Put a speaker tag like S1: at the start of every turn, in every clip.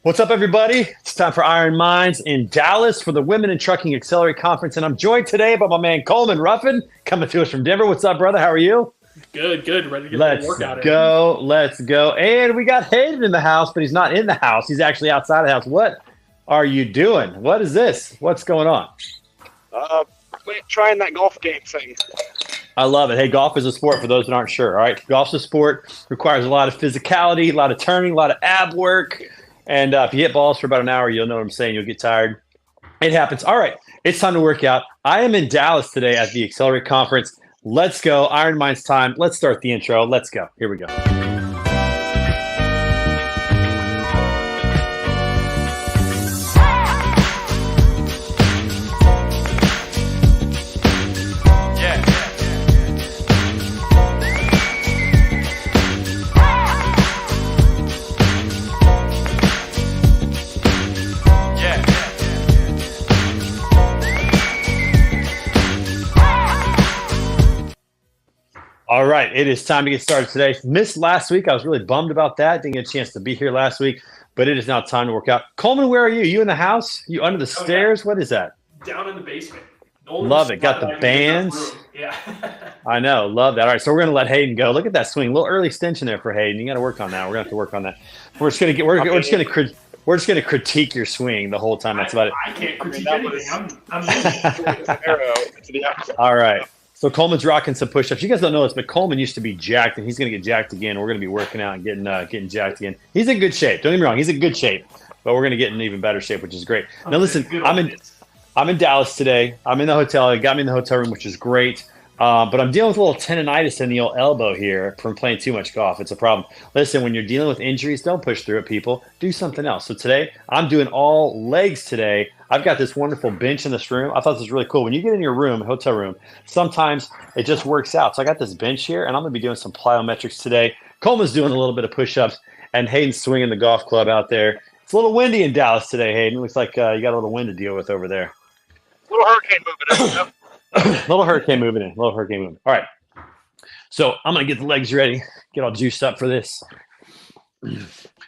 S1: What's up, everybody? It's time for Iron Minds in Dallas for the Women in Trucking Accelerate Conference, and I'm joined today by my man Coleman Ruffin, coming to us from Denver. What's up, brother? How are you?
S2: Good. Ready to get
S1: Let's
S2: the workout
S1: go. Let's go. And we got Hayden in the house, but he's not in the house. He's actually outside the house. What are you doing? What is this? What's going on?
S3: Trying that golf game thing.
S1: I love it. Hey, golf is a sport for those that aren't sure. All right, golf's a sport, requires a lot of physicality, a lot of turning, a lot of ab work. And if you hit balls for about an hour, you'll know what I'm saying. You'll get tired. It happens. All right, it's time to work out. I am in Dallas today at the Accelerate Conference. Let's go. Iron Minds time. Let's start the intro. Let's go. Here we go. All right, it is time to get started today. Missed last week. I was really bummed about that. Didn't get a chance to be here last week, but it is now time to work out. Coleman, where are you? You in the house? You under the stairs? What is that?
S2: Down in the basement.
S1: Love it. Got the bands.
S2: Yeah.
S1: I know. Love that. All right, so we're going to let Hayden go. Look at that swing. A little early extension there for Hayden. You got to work on that. We're going to have to work on that. We're just going to critique your swing the whole time. That's about it.
S2: I can't critique anything.
S1: All right. So Coleman's rocking some push-ups. You guys don't know this, but Coleman used to be jacked, and he's going to get jacked again. We're going to be working out and getting jacked again. He's in good shape. Don't get me wrong. He's in good shape, but we're going to get in even better shape, which is great. Now, listen, I'm in Dallas today. I'm in the hotel. It got me in the hotel room, which is great. But I'm dealing with a little tendonitis in the old elbow here from playing too much golf. It's a problem. Listen, when you're dealing with injuries, don't push through it, people. Do something else. So today, I'm doing all legs today. I've got this wonderful bench in this room. I thought this was really cool. When you get in your room, hotel room, sometimes it just works out. So I got this bench here, and I'm going to be doing some plyometrics today. Coleman's doing a little bit of push-ups, and Hayden's swinging the golf club out there. It's a little windy in Dallas today, Hayden. Looks like you got a little wind to deal with over there.
S3: Little hurricane moving in.
S1: Little hurricane moving in. All right. So I'm going to get the legs ready, get all juiced up for this.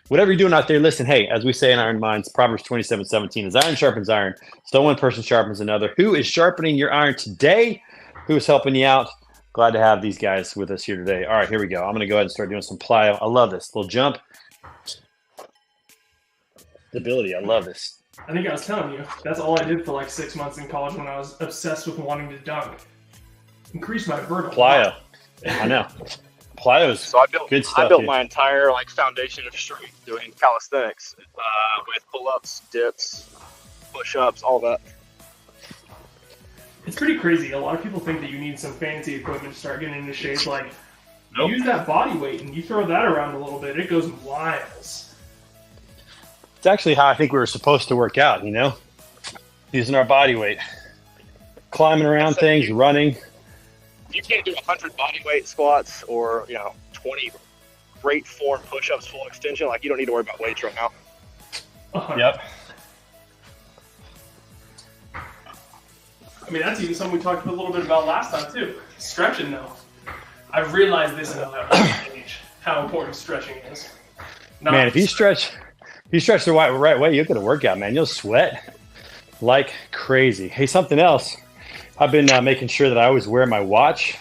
S1: Whatever you're doing out there, listen, hey, as we say in Iron Minds, Proverbs 27:17 is iron sharpens iron. So one person sharpens another. Who is sharpening your iron today? Who is helping you out? Glad to have these guys with us here today. All right, here we go. I'm going to go ahead and start doing some plyo. I love this. Little jump. Stability. I love this.
S2: I think I was telling you, that's all I did for like 6 months in college when I was obsessed with wanting to dunk. Increased my vertical.
S1: Plyo. I know. Plyo's good stuff.
S3: I built my entire foundation of strength doing calisthenics with pull-ups, dips, push-ups, all that.
S2: It's pretty crazy. A lot of people think that you need some fancy equipment to start getting into shape.
S1: Nope.
S2: Use that body weight and you throw that around a little bit, it goes miles.
S1: It's actually how I think we were supposed to work out, using our body weight, climbing around things, running.
S3: You can't do 100 body weight squats or 20 great form push-ups full extension. You don't need to worry about weights right now.
S1: Yep.
S2: I mean, that's even something we talked a little bit about last time too. Stretching though. I've realized this in my age, how important stretching is.
S1: Man, if you stretch the right way, you'll get a workout, man. You'll sweat like crazy. Hey, something else. I've been making sure that I always wear my watch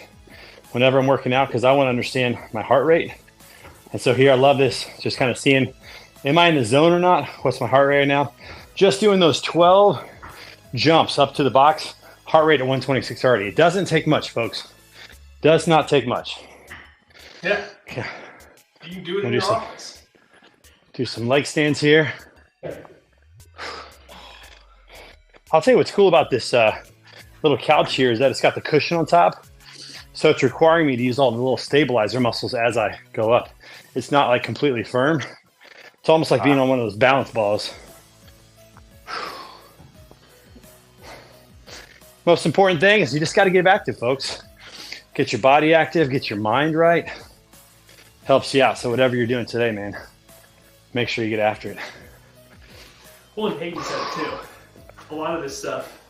S1: whenever I'm working out because I want to understand my heart rate. And so here, I love this. Just kind of seeing, am I in the zone or not? What's my heart rate right now? Just doing those 12 jumps up to the box, heart rate at 126 already. It doesn't take much, folks. Does not take much.
S2: Yeah. Okay. You can do it in your office.
S1: Do some leg stands here. I'll tell you what's cool about this little couch here is that it's got the cushion on top. So it's requiring me to use all the little stabilizer muscles as I go up. It's not completely firm. It's almost like being on one of those balance balls. Most important thing is you just got to get active, folks. Get your body active, get your mind right. Helps you out. So whatever you're doing today, man, make sure you get after it.
S2: Well, and Hayden said it too. A lot of this stuff,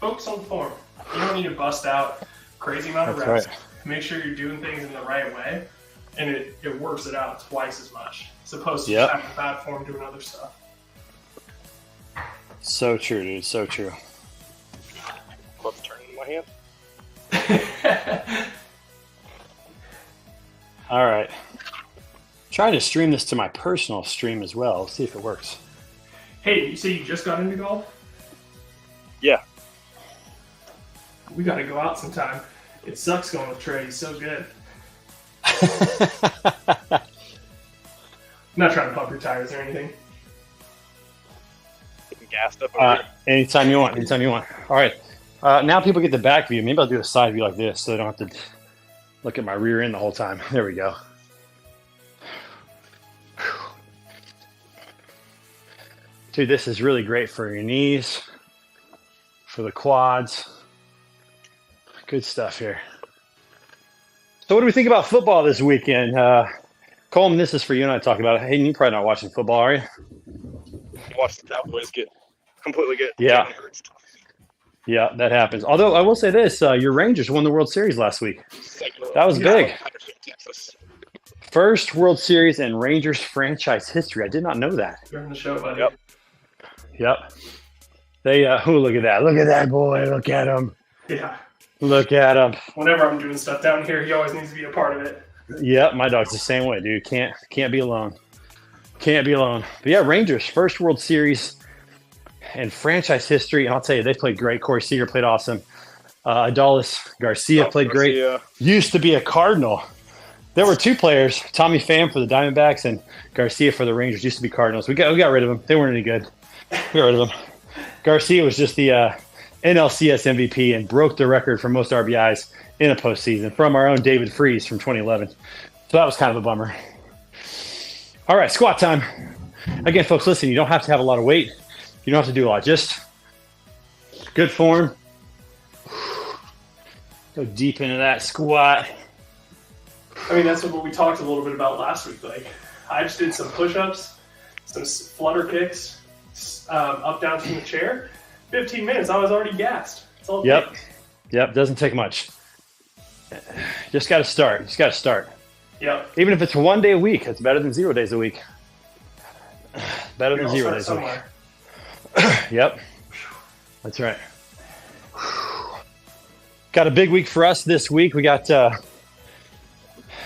S2: focus on form. You don't need to bust out crazy amount of reps.
S1: Right.
S2: Make sure you're doing things in the right way, and it works it out twice as much, as opposed to
S1: Yep.
S2: just having bad form doing other stuff.
S1: So true, dude. So true.
S3: Let's turn it in my hand.
S1: All right. Trying to stream this to my personal stream as well. See if it works.
S2: Hey, you say you just got into golf?
S3: Yeah.
S2: We got to go out sometime. It sucks going with Trey. He's so good. I'm not trying to pump your tires or anything.
S3: Getting gassed up over here.
S1: Anytime you want. Anytime you want. All right. Now people get the back view. Maybe I'll do a side view like this so they don't have to look at my rear end the whole time. There we go. Dude, this is really great for your knees, for the quads. Good stuff here. So what do we think about football this weekend? Coleman, this is for you and I to talk about it. Hayden, you're probably not watching football, are you?
S3: Watch the Cowboys completely get
S1: Yeah. Yeah, that happens. Although I will say this, your Rangers won the World Series last week. That was big. First World Series in Rangers franchise history. I did not know that.
S2: You're on the show, buddy.
S1: Yep. They, look at that. Look at that boy. Look at him.
S2: Yeah.
S1: Look at him.
S2: Whenever I'm doing stuff down here, he always needs to be a part of it.
S1: Yep, my dog's the same way, dude. Can't be alone. Can't be alone. But yeah, Rangers, first World Series in franchise history. And I'll tell you, they played great. Corey Seager played awesome. Adolis Garcia played great. Used to be a Cardinal. There were two players, Tommy Pham for the Diamondbacks and Garcia for the Rangers. Used to be Cardinals. We got rid of them. They weren't any good. We got rid of them. Garcia was just the NLCS MVP and broke the record for most RBIs in a postseason from our own David Freese from 2011. So that was kind of a bummer. All right, squat time. Again, folks, listen, you don't have to have a lot of weight. You don't have to do a lot. Just good form. Go deep into that squat.
S2: I mean, that's what we talked a little bit about last week. Like, I just did some push-ups, some flutter kicks, up, down from the chair. 15 minutes, I was already gassed. That's all it takes.
S1: Yep, doesn't take much. Just got to start.
S2: Yep.
S1: Even if it's 1 day a week, it's better than 0 days a week. Better than 0 days
S2: somewhere.
S1: a week. Yep. That's right. Got a big week for us this week. We got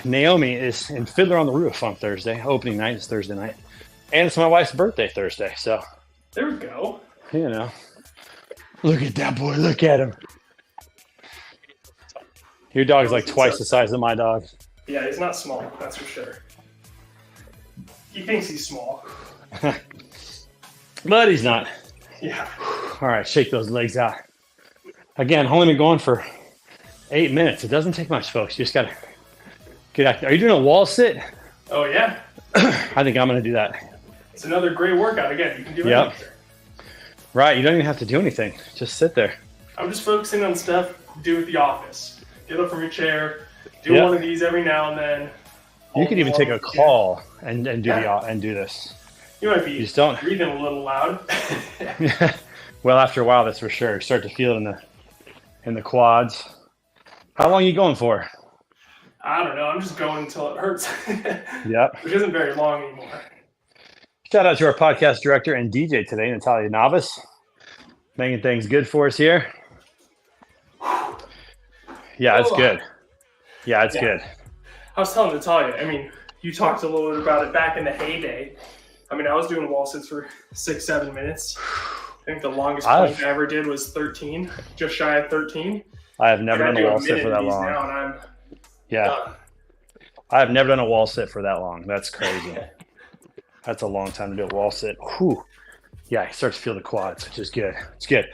S1: Naomi is in Fiddler on the Roof on Thursday. Opening night is Thursday night. And it's my wife's birthday Thursday. So,
S2: there we go.
S1: You know. Look at that boy. Look at him. Your dog's like twice the size of my dog.
S2: Yeah, he's not small. That's for sure. He thinks he's small.
S1: But he's not.
S2: Yeah.
S1: All right, shake those legs out. Again, only been going for 8 minutes. It doesn't take much, folks. You just got to get active. Are you doing a wall sit?
S2: Oh, yeah.
S1: I think I'm going to do that.
S2: It's another great workout. Again, you can do it.
S1: Yep. Right, you don't even have to do anything. Just sit there.
S2: I'm just focusing on stuff to do with the office. Get up from your chair. Do one of these every now and then.
S1: You could even take a call and do this.
S2: You might be breathing a little loud.
S1: Well, after a while, that's for sure. You start to feel it in the quads. How long are you going for?
S2: I don't know. I'm just going until it hurts.
S1: Yep.
S2: Which isn't very long anymore.
S1: Shout out to our podcast director and DJ today, Natalia Navas. Making things good for us here. Yeah, it's good. Yeah, it's good. I
S2: was telling Natalia, I mean, you talked a little bit about it back in the heyday. I mean, I was doing wall sits for 6-7 minutes. I think the longest plank I ever did was 13, just shy of 13.
S1: I have never done a wall sit for that long.
S2: Now and I'm done.
S1: I have never done a wall sit for that long. That's crazy. That's a long time to do a wall sit. Whew. Yeah, you start to feel the quads, which is good. It's good.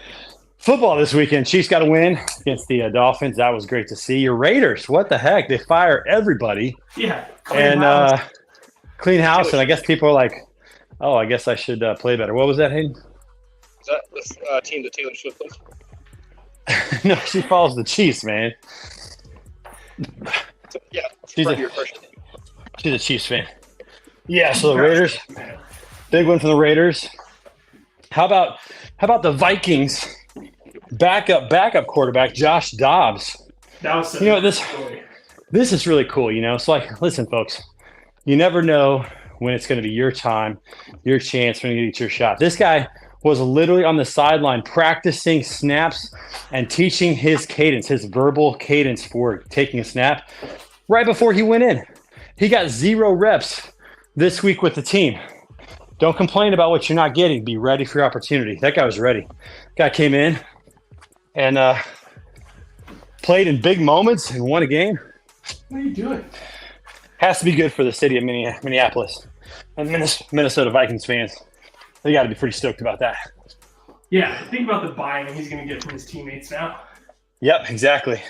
S1: Football this weekend. Chiefs got a win against the Dolphins. That was great to see. Your Raiders, what the heck? They fire everybody.
S2: Yeah.
S1: Clean house. And I guess people are like, oh, I guess I should play better. What was that, Hayden?
S3: Is that this team that Taylor Swift plays?
S1: No, she follows the Chiefs, man.
S3: Yeah.
S1: She's a Chiefs fan. Yeah, so the Raiders, big win for the Raiders. How about the Vikings? Backup quarterback Josh Dobbs.
S2: That was
S1: this is really cool. So like, listen, folks, you never know when it's going to be your time, your chance, when you get your shot. This guy was literally on the sideline practicing snaps and teaching his cadence, his verbal cadence for taking a snap right before he went in. He got 0 reps this week with the team. Don't complain about what you're not getting. Be ready for your opportunity. That guy was ready. Guy came in and played in big moments and won a game.
S2: What are you doing?
S1: Has to be good for the city of Minneapolis and Minnesota Vikings fans. They got to be pretty stoked about that.
S2: Yeah, think about the buy-in he's going to get from his teammates now.
S1: Yep, exactly.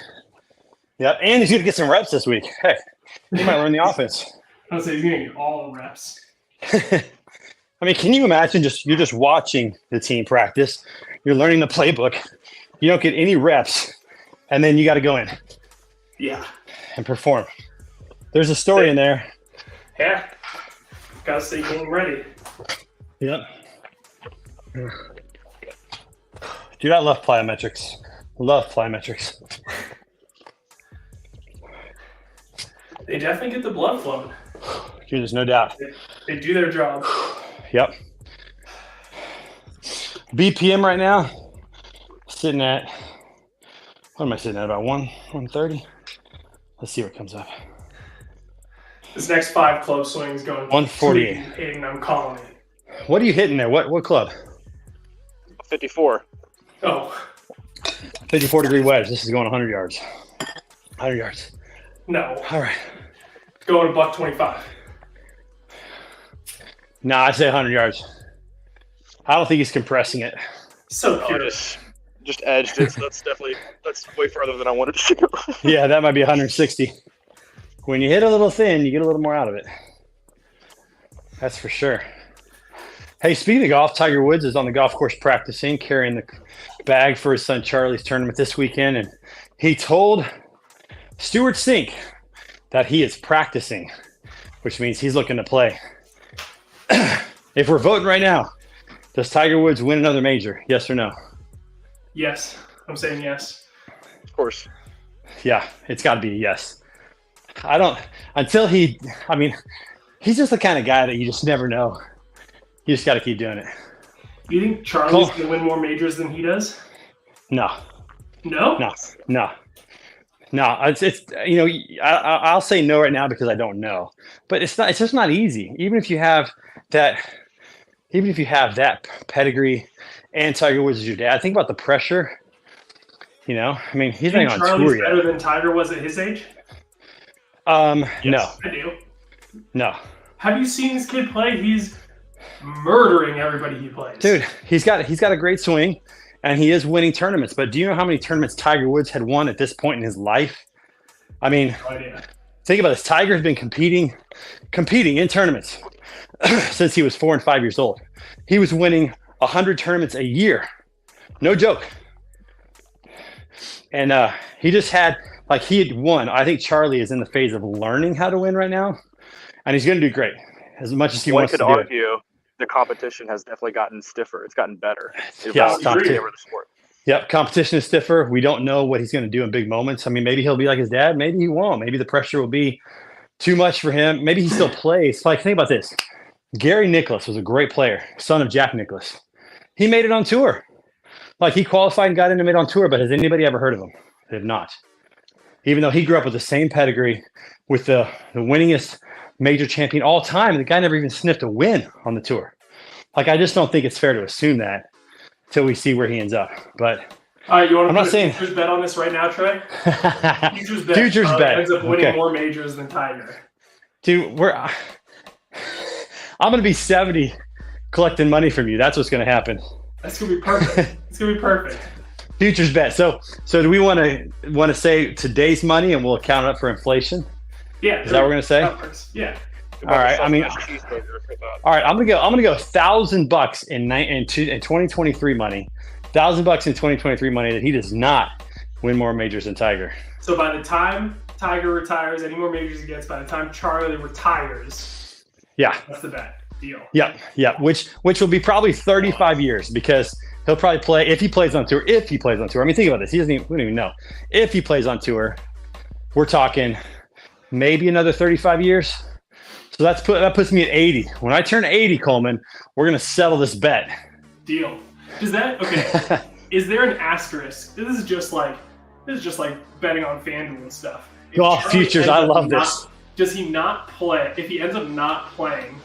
S1: Yep, and he's going to get some reps this week. Hey, he might run the offense.
S2: I would say he's going to get all the reps.
S1: I mean, can you imagine you're just watching the team practice, you're learning the playbook, you don't get any reps, and then you got to go in.
S2: Yeah.
S1: And perform. There's a story in there.
S2: Yeah. Got to stay game ready.
S1: Yep. Dude, I love plyometrics.
S2: They definitely get the blood flowing.
S1: Dude, there's no doubt.
S2: They do their job.
S1: Yep. BPM right now, sitting at, what am I sitting at, about 130? Let's see what comes up.
S2: This next 5 club swings going
S1: 148.
S2: Hayden, I'm calling it.
S1: What are you hitting there? What club?
S3: 54.
S2: Oh.
S1: 54-degree wedge. This is going 100 yards. 100 yards.
S2: No.
S1: All right.
S2: Going to $125.
S1: Nah, I say 100 yards. I don't think he's compressing it.
S2: So cute.
S3: Just edged it. So that's way further than I wanted to go.
S1: Yeah, that might be 160. When you hit a little thin, you get a little more out of it. That's for sure. Hey, speaking of golf, Tiger Woods is on the golf course practicing, carrying the bag for his son Charlie's tournament this weekend, and he told Stuart Sink that he is practicing, which means he's looking to play. If we're voting right now, does Tiger Woods win another major? Yes or no?
S2: Yes. I'm saying yes.
S3: Of course.
S1: Yeah, it's got to be a yes. He's just the kind of guy that you just never know. You just got to keep doing it.
S2: You think Charlie's going to win more majors than he does?
S1: No.
S2: No?
S1: No. It's I'll say no right now because I don't know. But it's just not easy. Even if you have that pedigree and Tiger Woods is your dad, think about the pressure. You know, I mean, he's not on tour yet.
S2: Better than Tiger was at his age?
S1: Yes, no.
S2: I do.
S1: No.
S2: Have you seen this kid play? He's murdering everybody he plays.
S1: Dude, he's got a great swing, and he is winning tournaments. But do you know how many tournaments Tiger Woods had won at this point in his life? I mean,
S2: No idea.
S1: think about this. Tiger's been competing in tournaments since he was 4 and 5 years old. He was winning 100 tournaments a year. No joke. And he just had, he had won. I think Charlie is in the phase of learning how to win right now, and he's going to do great as much as he wants to do.
S3: One could argue the competition has definitely gotten stiffer. It's gotten better.
S1: Yeah,
S3: the sport.
S1: Yep, competition is stiffer. We don't know what he's going to do in big moments. I mean, maybe he'll be like his dad. Maybe he won't. Maybe the pressure will be too much for him. Maybe he still plays. Think about this. Gary Nicklaus was a great player, son of Jack Nicklaus. He made it on tour. He qualified and got in and made it on tour, but has anybody ever heard of him? They have not. Even though he grew up with the same pedigree, with the winningest major champion all time, and the guy never even sniffed a win on the tour. I just don't think it's fair to assume that until we see where he ends up. But
S2: all right, you want to
S1: I'm
S2: put a futures bet on this right now, Trey? Futures bet. Ends up winning more majors than Tiger.
S1: Dude, I'm going to be 70 collecting money from you. That's what's going to happen.
S2: That's going to be perfect. It's going to be perfect.
S1: Futures bet. So do we want to say today's money and we'll account it up for inflation?
S2: Yeah.
S1: Is that what we're going to say?
S2: Yeah.
S1: All right. All right. I'm gonna go $1,000 in 2023 money. $1,000 in 2023 money that he does not win more majors than Tiger.
S2: So by the time Tiger retires, any more majors he gets, by the time Charlie retires,
S1: yeah,
S2: that's the bet. Deal.
S1: Yeah. Which will be probably 35 years because he'll probably play if he plays on tour. I mean, think about this. We don't even know if he plays on tour. We're talking maybe another 35 years. So that puts me at 80. When I turn 80, Coleman, we're gonna settle this bet.
S2: Deal. Does that okay? Is there an asterisk? This is just like betting on FanDuel and stuff. If
S1: Golf
S2: Charlie
S1: futures,
S2: ends
S1: I
S2: up
S1: love
S2: not-
S1: this.
S2: Does he not play? If he ends up not playing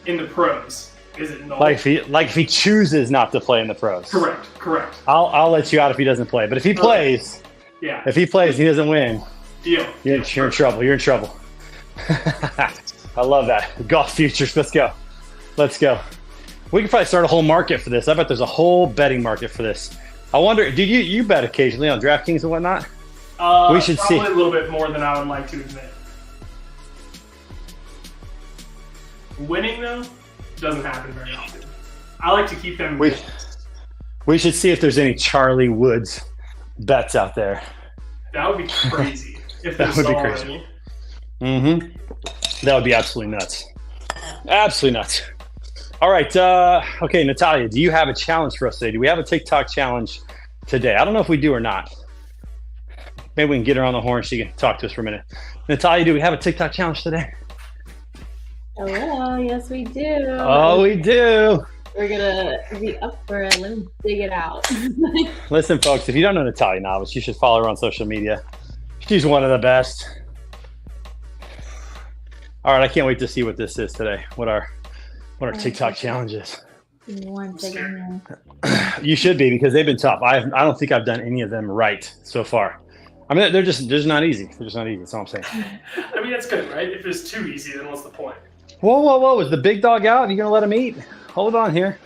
S2: in the pros, is it null?
S1: Like if he chooses not to play in the pros.
S2: Correct.
S1: I'll let you out if he doesn't play. But if he plays,
S2: Yeah.
S1: if he plays, and he doesn't win.
S2: Deal.
S1: You're in trouble. You're in trouble. I love that. Golf futures. Let's go. We could probably start a whole market for this. I bet there's a whole betting market for this. I wonder, do you bet occasionally on DraftKings and whatnot? We should see.
S2: Probably a little bit more than I would like to admit. Winning, though, doesn't happen very often. I like to keep them.
S1: We should see if there's any Charlie Woods bets out there.
S2: That would be crazy. If
S1: That would be
S2: there's
S1: crazy.
S2: any.
S1: That would be absolutely nuts. Absolutely nuts. All right. Okay, Natalia, do you have a challenge for us today? Do we have a TikTok challenge today? I don't know if we do or not. Maybe we can get her on the horn. She can talk to us for a minute. Natalia, do we have a TikTok challenge today?
S4: Hello, yes we do.
S1: Oh, we do.
S4: We're gonna be up for it. Let me dig it out.
S1: Listen, folks, if you don't know Natalia Novice, you should follow her on social media. She's one of the best. All right, I can't wait to see what this is today. What our TikTok challenge is.
S4: Give me 1 second.
S1: You should be, because they've been tough. I don't think I've done any of them right so far. I mean, they're just not easy. They're just not easy. That's all I'm saying.
S2: I mean, that's good, right? If it's too easy, then what's the point?
S1: Whoa! Is the big dog out? You gonna let him eat? Hold on here.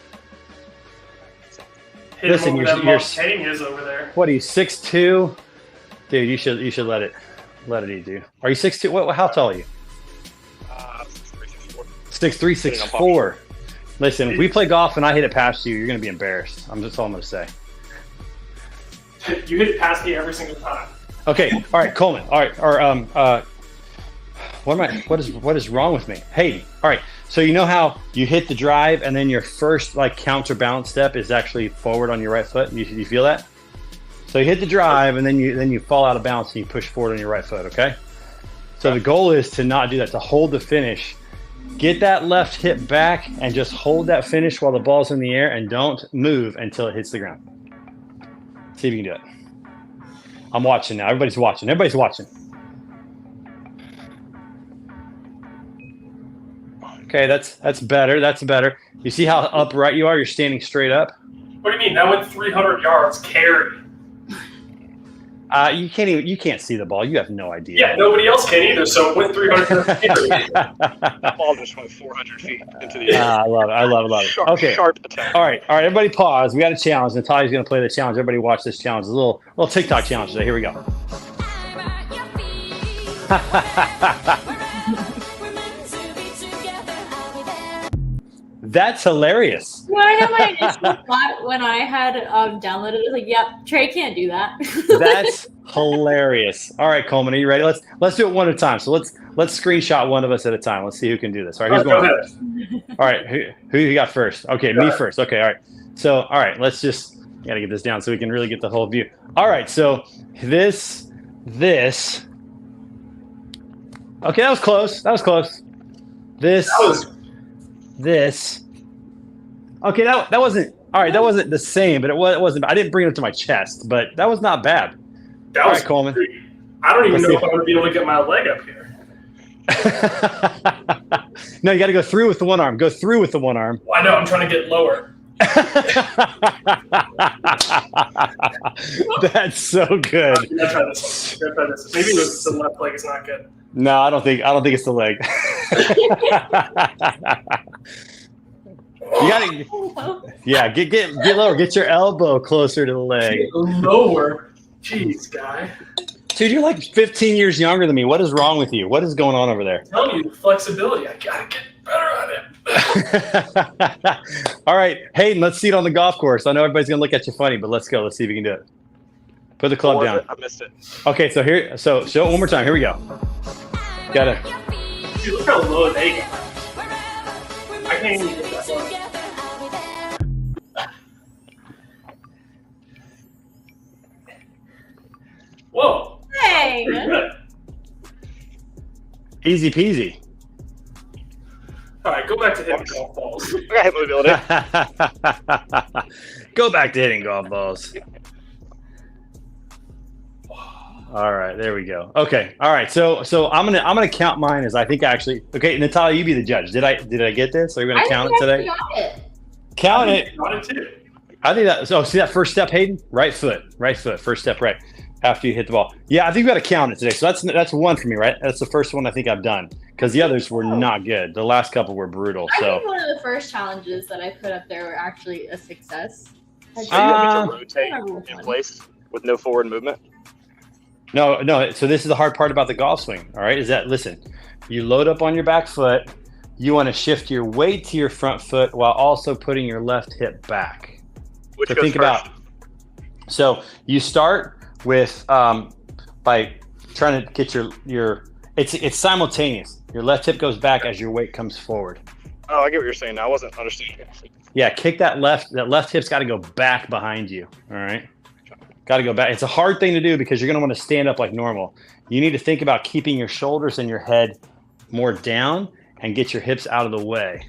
S2: Hit
S1: Listen,
S2: him over
S1: you're-
S2: that Mustang is over there.
S1: What are you, 6'2"? Dude, you should let it eat, dude. Are you 6'2"? What? How tall are you? 6'3", 6'4". Listen, if we play golf and I hit it past you, you're gonna be embarrassed. That's all I'm gonna say.
S2: You hit it past me every single time.
S1: Okay, all right, Coleman. All right, or what is wrong with me? Hayden. All right, so you know how you hit the drive and then your first counterbalance step is actually forward on your right foot. You feel that? So you hit the drive and then you fall out of balance and you push forward on your right foot. Okay. So the goal is to not do that. To hold the finish. Get that left hip back and just hold that finish while the ball's in the air and don't move until it hits the ground. See if you can do it. I'm watching now. Everybody's watching. Okay, that's better. That's better. You see how upright you are? You're standing straight up.
S2: What do you mean? That went 300 yards carry.
S1: You can't see the ball. You have no idea.
S2: Yeah, nobody else can either, so it went 300 yards carry.
S3: The ball just went 400 feet into the air.
S1: I love it. Okay.
S3: Sharp attack.
S1: All right. Everybody pause. We got a challenge. Natalia's going to play the challenge. Everybody watch this challenge. It's a little TikTok challenge today. Here we go. That's hilarious.
S4: You know my initial thought when I had downloaded it? Like, yep, Trey can't do that.
S1: That's hilarious. All right, Coleman, are you ready? Let's do it one at a time. So let's screenshot one of us at a time. Let's see who can do this. All right, who's going first? All right, who you got first? Okay, me first. Okay, all right. So, all right, let's just got to get this down so we can really get the whole view. All right, so this. Okay, that was close. This. Okay, that wasn't all right. That wasn't the same, but it wasn't. I didn't bring it to my chest, but that was not bad.
S2: That
S1: All
S2: was
S1: right, Coleman.
S2: I don't even know if I'm going to be able to get my leg up here.
S1: No, you got to go through with the one arm. Go through with the one arm.
S2: Well, I know. I'm trying to get lower.
S1: That's so good.
S2: Let's try this. Maybe the left leg is not good.
S1: No, I don't think it's the leg. You gotta, get lower. Get your elbow closer to the leg.
S2: Lower, jeez, guy.
S1: Dude, you're like 15 years younger than me. What is wrong with you? What is going on over there?
S2: I'm telling you, flexibility. I gotta get better at it.
S1: All right, Hayden, let's see it on the golf course. I know everybody's gonna look at you funny, but let's go. Let's see if you can do it. Put the club down.
S3: I missed it.
S1: Okay, so show it one more time. Here we go. Gotta.
S2: Dude, look how low they got. I can't even get that low. Whoa.
S4: Hey.
S2: Pretty good.
S1: Easy peasy.
S2: All right, go back to hitting golf balls.
S3: I got hip mobility.
S1: Go back to hitting golf balls. All right, there we go. Okay, all right. So I'm gonna count mine as I think actually. Okay, Natalia, you be the judge. Did I get this? Are you gonna count it today?
S4: Got it.
S1: Count it.
S2: Got it too.
S1: I think that. So see that first step, Hayden. Right foot. First step, right. After you hit the ball. Yeah, I think we got to count it today. So that's one for me, right? That's the first one I think I've done because the others were not good. The last couple were brutal.
S4: I
S1: So
S4: think one of the first challenges that I put up there were actually a success.
S3: So you don't get to rotate in place with no forward movement.
S1: no. So this is the hard part about the golf swing. All right, is that listen, you load up on your back foot. You want to shift your weight to your front foot while also putting your left hip back.
S3: Which
S1: So
S3: goes
S1: think
S3: first?
S1: about. So you start with by trying to get your it's simultaneous. Your left hip goes back as your weight comes forward.
S3: Oh, I get what you're saying now. I wasn't understanding.
S1: Yeah, kick that left hip's got to go back behind you. All right, got to go back. It's a hard thing to do because you're going to want to stand up like normal. You need to think about keeping your shoulders and your head more down and get your hips out of the way.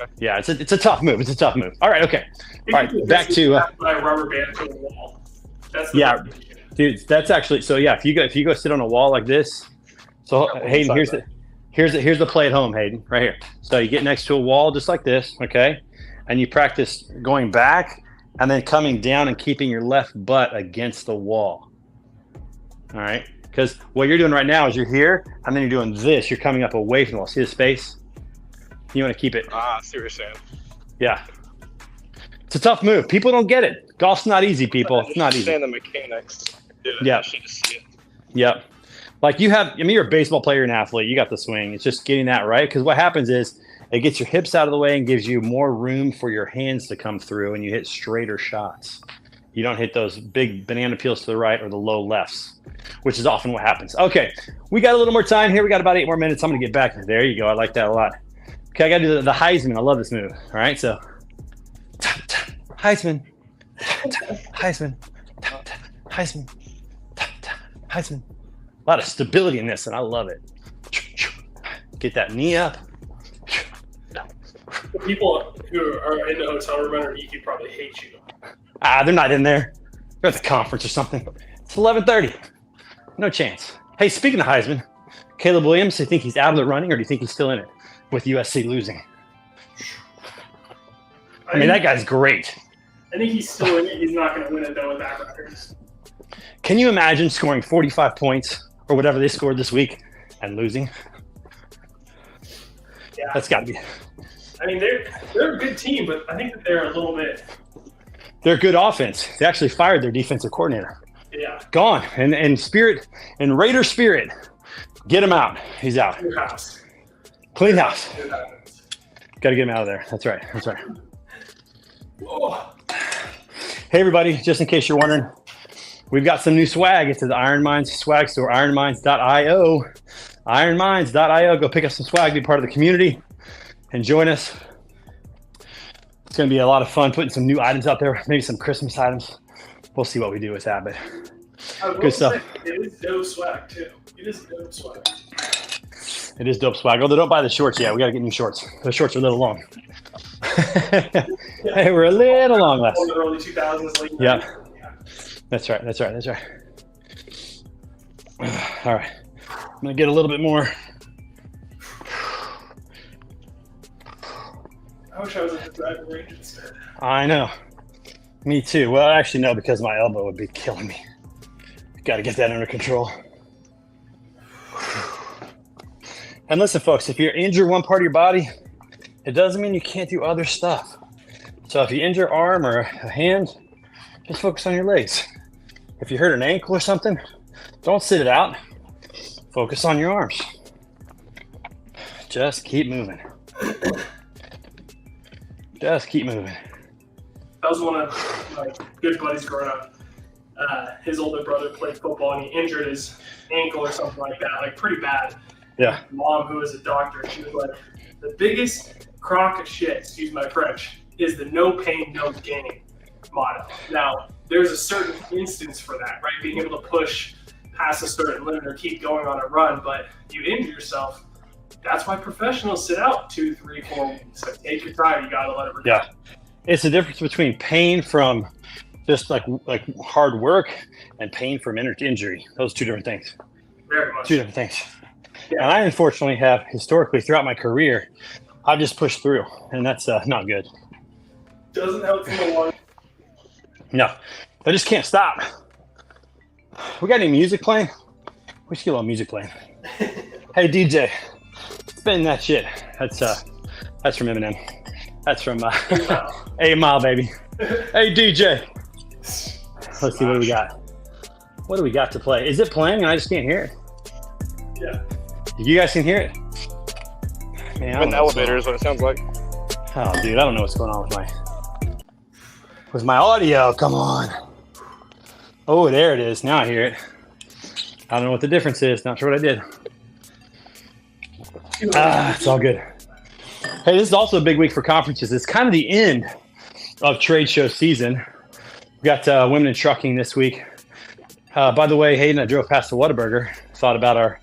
S3: Okay.
S1: Yeah, it's a tough move. It's a tough move. All right, okay. All right, back to
S2: by a rubber band to the wall. That's the
S1: Yeah. Dude, that's actually so. Yeah, if you go sit on a wall like this. So Hayden, here's the play at home, Hayden, right here. So you get next to a wall just like this, okay, and you practice going back and then coming down and keeping your left butt against the wall. All right, because what you're doing right now is you're here and then you're doing this. You're coming up away from the wall. See the space? You want to keep it.
S3: I see what you're saying.
S1: Yeah. It's a tough move. People don't get it. Golf's not easy, people. It's not easy.
S3: Understand the mechanics.
S1: Yeah.
S3: I should just see it.
S1: Yep. Like you're a baseball player and athlete. You got the swing. It's just getting that right. Because what happens is it gets your hips out of the way and gives you more room for your hands to come through and you hit straighter shots. You don't hit those big banana peels to the right or the low lefts, which is often what happens. Okay. We got a little more time here. We got about 8 more minutes. I'm going to get back. There you go. I like that a lot. Okay. I got to do the Heisman. I love this move. All right. So Heisman. Heisman. Heisman. Heisman. A lot of stability in this, and I love it. Get that knee up.
S2: The people who are in the hotel room underneath you probably hate you.
S1: They're not in there. They're at the conference or something. It's 11:30. No chance. Hey, speaking of Heisman, Caleb Williams, do you think he's out of the running, or do you think he's still in it with USC losing? I mean, that guy's great.
S2: I think he's still in it. He's not going to win it, though, with that record.
S1: Can you imagine scoring 45 points or whatever they scored this week and losing?
S2: Yeah.
S1: That's got to be.
S2: I mean, they're a good team, but I think that they're a little bit.
S1: They're good offense. They actually fired their defensive coordinator.
S2: Yeah.
S1: Gone. And spirit and Raider spirit. Get him out. He's out.
S2: New house.
S1: Clean house.
S2: New house.
S1: Got to get him out of there. That's right. That's right.
S2: Oh.
S1: Hey, everybody. Just in case you're wondering, we've got some new swag. It's at the Iron Minds swag store, ironminds.io. Ironminds.io. Go pick up some swag, be part of the community, and join us. It's going to be a lot of fun putting some new items out there, maybe some Christmas items. We'll see what we do with that, but good stuff.
S2: It is dope swag, too. It is dope swag.
S1: It is dope swag. Although don't buy the shorts yet. We got to get new shorts. The shorts are a little long. Hey, we're a little long left.
S2: In the early 2000s, late
S1: Yeah.
S2: 90s. Yeah.
S1: That's right. That's right. That's right. All right. I'm going to get a little bit more.
S2: I wish I was at the driving range instead.
S1: I know. Me too. Well, actually, no, because my elbow would be killing me. Got to get that under control. And listen, folks, if you're injured one part of your body, it doesn't mean you can't do other stuff. So if you injure an arm or a hand, just focus on your legs. If you hurt an ankle or something, don't sit it out. Focus on your arms. Just keep moving. Just keep moving.
S2: That was one of my good buddies growing up. His older brother played football and he injured his ankle or something like that, like pretty bad.
S1: Yeah.
S2: Mom, who was a doctor, she was like, the biggest crock of shit, excuse my French, is the no pain, no gain motto. Now, there's a certain instance for that, right? Being able to push past a certain limit or keep going on a run, but you injure yourself, That's why professionals sit out 2, 3, 4 weeks. So take your time. You got to let it recover.
S1: Yeah. It's the difference between pain from just like hard work and pain from injury. Those two different things.
S2: Very much.
S1: Two different things.
S2: Yeah.
S1: And I unfortunately have historically throughout my career, I've just pushed through, and that's not good.
S2: Doesn't help in the long.
S1: No, I just can't stop. We got any music playing? We should get a little music playing. Hey DJ, spin that shit. That's from Eminem. That's from 8 Mile, baby. Hey DJ. Let's see what we got. What do we got to play? Is it playing and I just can't hear it?
S2: Yeah.
S1: You guys can hear it? Man,
S3: I'm in the elevator is what it sounds like.
S1: Oh, dude, I don't know what's going on with my audio. Come on. Oh, there it is. Now I hear it. I don't know what the difference is. Not sure what I did. It's all good. Hey, this is also a big week for conferences. It's kind of the end of trade show season. We got women in trucking this week. By the way, Hayden, I drove past the Whataburger. Thought about our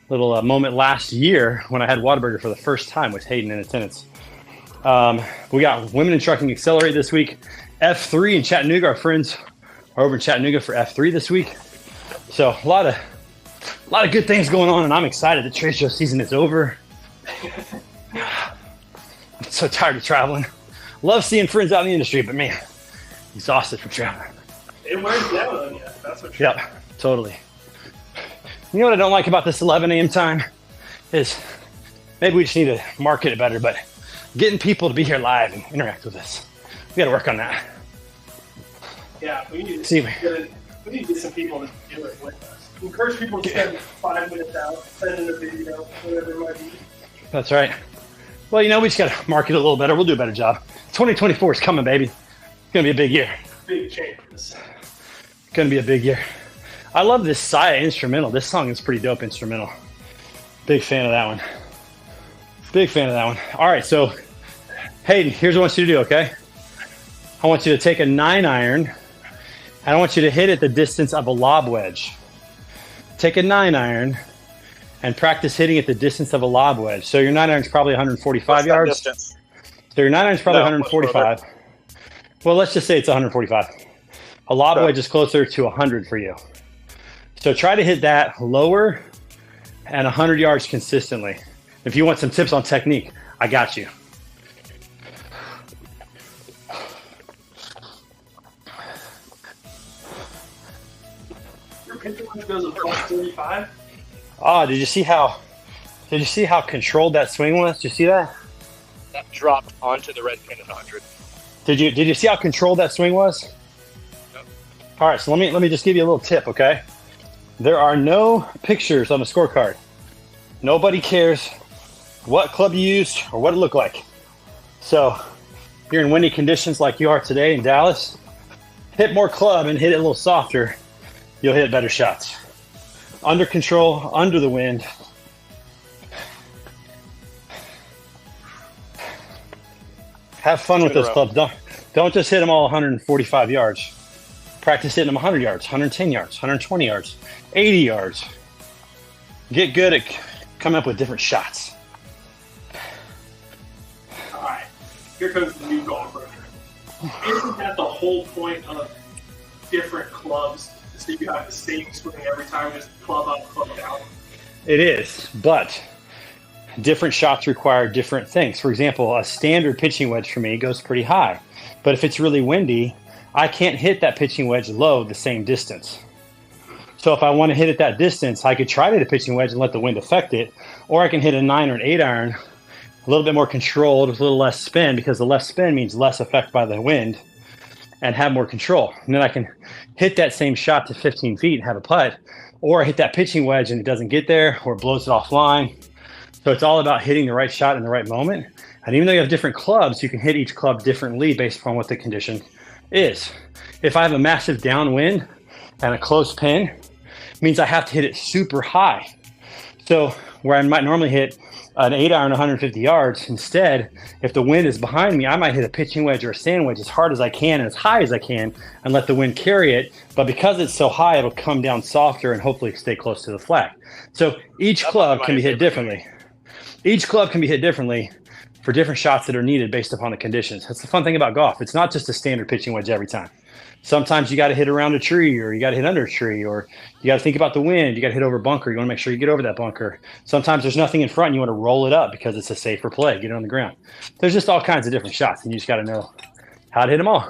S1: little moment last year when I had Whataburger for the first time with Hayden in attendance. We got Women in Trucking Accelerate this week. F3 in Chattanooga. Our friends are over in Chattanooga for F3 this week. So a lot of good things going on, and I'm excited. The trade show season is over. I'm so tired of traveling. Love seeing friends out in the industry, but man, exhausted from traveling.
S2: It wears down on you. That's what.
S1: Yep, totally. You know what I don't like about this 11 a.m. time is maybe we just need to market it better, but getting people to be here live and interact with us. We got to work on that.
S2: Yeah, we need to get some people to do it with us. Encourage people to spend 5 minutes out, send in a video, whatever it might be.
S1: That's right. Well, you know, we just got to market it a little better. We'll do a better job. 2024 is coming, baby. It's going to be a big year.
S2: Big changes.
S1: Going to be a big year. I love this Saya instrumental. This song is pretty dope instrumental. Big fan of that one. Big fan of that one. All right, so Hayden, here's what I want you to do, okay? I want you to take a 9-iron, and I want you to hit it the distance of a lob wedge. Take a 9-iron and practice hitting it the distance of a lob wedge. So your 9-iron is probably 145 yards.
S3: Distance?
S1: So your 9-iron is probably 145. Well, let's just say it's 145. A lob wedge is closer to 100 for you. So try to hit that lower and 100 yards consistently. If you want some tips on technique, I got you.
S2: Your pitcher wedge goes above 35.
S1: Oh, did you see how controlled that swing was? Did you see that?
S3: That dropped onto the red pin at 100.
S1: Did you see how controlled that swing was?
S3: Nope.
S1: All right, so let me just give you a little tip, okay? There are no pictures on the scorecard. Nobody cares what club you used or what it looked like. So if you're in windy conditions like you are today in Dallas, hit more club and hit it a little softer. You'll hit better shots. Under control, under the wind. Have fun with those clubs. Don't just hit them all 145 yards. Practice hitting them 100 yards, 110 yards, 120 yards, 80 yards. Get good at coming up with different shots.
S2: All right, here comes the new golfer. Isn't that the whole point of different clubs? So you have the same swing every time, just club up, club down?
S1: It is, but different shots require different things. For example, a standard pitching wedge for me goes pretty high. But if it's really windy, I can't hit that pitching wedge low the same distance. So if I want to hit it that distance, I could try to hit a pitching wedge and let the wind affect it, or I can hit a 9 or an 8-iron, a little bit more controlled, with a little less spin, because the less spin means less effect by the wind, and have more control. And then I can hit that same shot to 15 feet and have a putt, or I hit that pitching wedge and it doesn't get there, or it blows it offline. So it's all about hitting the right shot in the right moment. And even though you have different clubs, you can hit each club differently based upon what the condition is. If I have a massive downwind and a close pin, it means I have to hit it super high. So where I might normally hit an 8-iron 150 yards, instead, if the wind is behind me, I might hit a pitching wedge or a sand wedge as hard as I can and as high as I can and let the wind carry it. But because it's so high, it'll come down softer and hopefully stay close to the flag. So each club can be hit differently. Each club can be hit differently for different shots that are needed based upon the conditions. That's the fun thing about golf. It's not just a standard pitching wedge every time. Sometimes you got to hit around a tree, or you got to hit under a tree, or you got to think about the wind. You got to hit over a bunker. You want to make sure you get over that bunker. Sometimes there's nothing in front and you want to roll it up because it's a safer play. Get it on the ground. There's just all kinds of different shots, and you just got to know how to hit them all.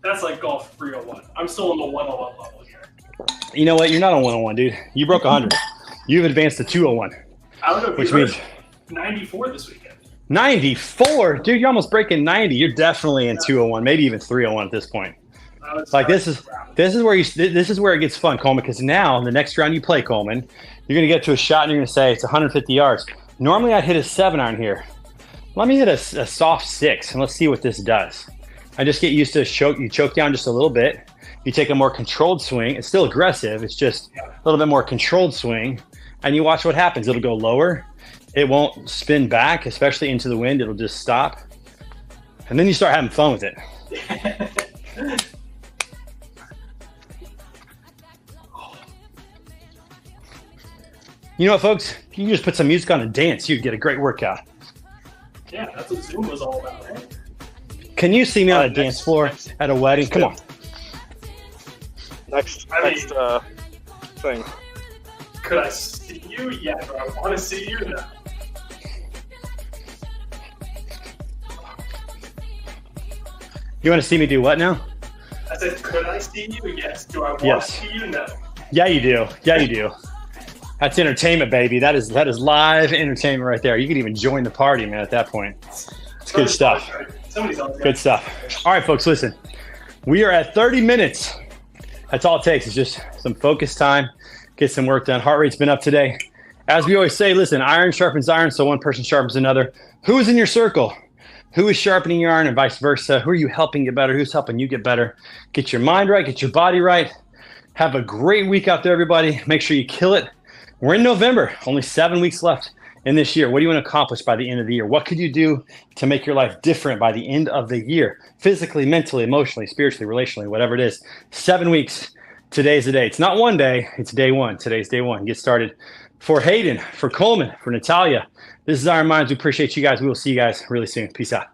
S2: That's like golf 301. I'm still on the 101 level here.
S1: You know what? You're not on 101, dude. You broke 100. You've advanced to 201.
S2: I don't know if
S1: which
S2: you
S1: means
S2: heard 94 this weekend.
S1: 94, dude. You're almost breaking 90. You're definitely in 201, maybe even 301 at this point. Like this is where it gets fun, Coleman, because now the next round you play, Coleman, you're gonna get to a shot and you're gonna say it's 150 yards. Normally I'd hit a 7-iron here. Let me hit a soft 6 and let's see what this does. I just get used to you choke down just a little bit. You take a more controlled swing. It's still aggressive. It's just a little bit more controlled swing, and you watch what happens. It'll go lower. It won't spin back, especially into the wind. It'll just stop, and then you start having fun with it. You know what, folks? If you just put some music on and dance, you'd get a great workout.
S2: Yeah, that's what Zoom was all about, right?
S1: Can you see me on a dance floor at a wedding? Come on.
S3: Next thing.
S2: Could I see you? Yeah, do I want to see you? No.
S1: You want to see me do what now?
S2: I said, could I see you? Yes. Do I want
S1: Yes.
S2: to see you? No.
S1: Yeah, you do. Yeah, you do. That's entertainment, baby. That is live entertainment right there. You could even join the party, man, at that point. It's good stuff.
S2: Somebody's on
S1: Good stuff. All right, folks, listen. We are at 30 minutes. That's all it takes. It's just some focus time, get some work done. Heart rate's been up today. As we always say, listen, iron sharpens iron, so one person sharpens another. Who is in your circle? Who is sharpening your iron and vice versa? Who are you helping get better? Who's helping you get better? Get your mind right. Get your body right. Have a great week out there, everybody. Make sure you kill it. We're in November. Only 7 weeks left in this year. What do you want to accomplish by the end of the year? What could you do to make your life different by the end of the year? Physically, mentally, emotionally, spiritually, relationally, whatever it is. 7 weeks. Today's the day. It's not one day. It's day one. Today's day one. Get started. For Hayden, for Coleman, for Natalia, this is Iron Minds. We appreciate you guys. We will see you guys really soon. Peace out.